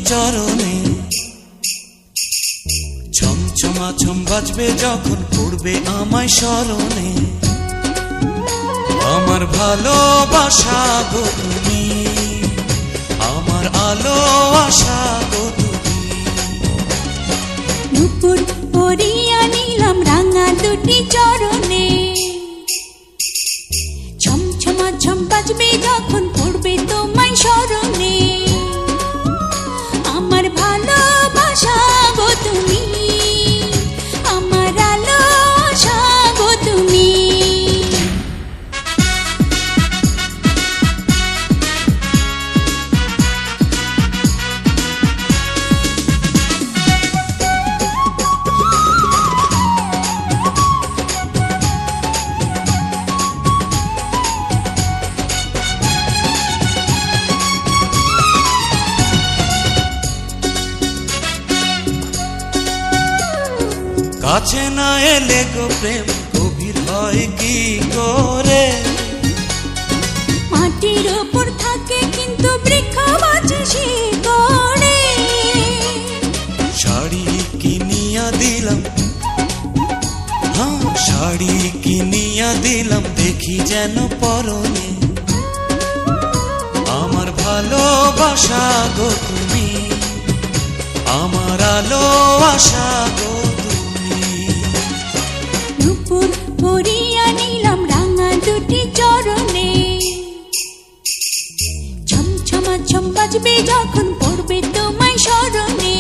চরণে ছমছমা ছম বাজবে যখন পড়বে আমায় স্মরণে। আমার ভালোবাসা গো তুমি, আমার আলো আশা গো তুমি। নুপুর পরিয়া নিলাম রাঙা দুটি চরণে, ছমছমা ছম বাজবে যখন পড়বে তোমায় স্মরণে। আমার ভালোবাসা গো তুমি, আমার আলো আশা গো তুমি। কাছে না এলে গো প্রেম গভীর হয় কি করে। মাটির উপর থাকে কিন্তু বৃক্ষ বাঁচে শিকড়ে। শাড়ি কিনিয়া দিলাম, হ্যাঁ শাড়ি কিনিয়া দিলাম, দেখি যেন পরনে। আমার ভালোবাসা গো তুমি, আমার আলো আশা গো তুমি। নুপুর পরিয়া নিলাম রাঙা দুটি চরণে, ছমছমা ছম বাজবে যখন পড়বে তোমায় স্মরণে।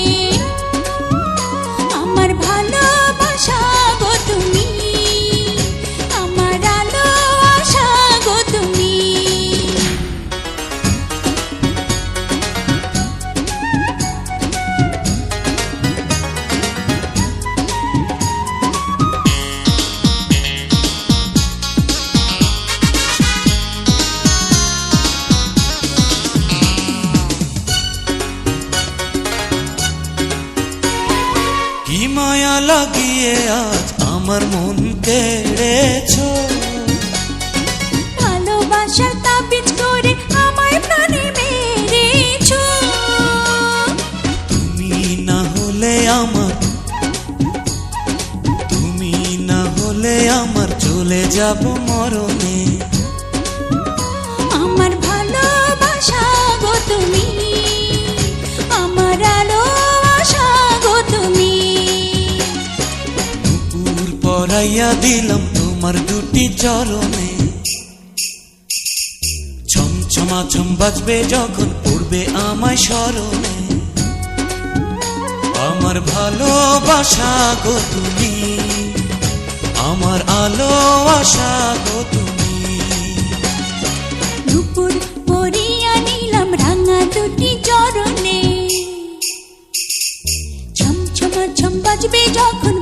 আমার ভালোবাসা গো তুমি, আমার আলো আশা গো তুমি। কি মায়া লাগিয়ে আজ আমার মন কেড়েছো। ভালোবাসার তাবিজ করে আমায় প্রাণে মেরেছো। তুমি না হলে আমার, তুমি না হলে আমার চলে যাব মরণে। আমার ভালোবাসা গো তুমি, আমার আলো আশা গো তুমি। নুপুর পরাইয়া দিলাম তোমার দুটি চরণে, ছমছমা ছম বাজবে যখন পড়বে আমায় স্মরণে। আমার ভালোবাসা গো তুমি, আমার আলো আশা গো তুমি। নুপুর পরিয়া নিলাম রাঙা দুটি চরণে, ছমছমা ছম বাজবে যখন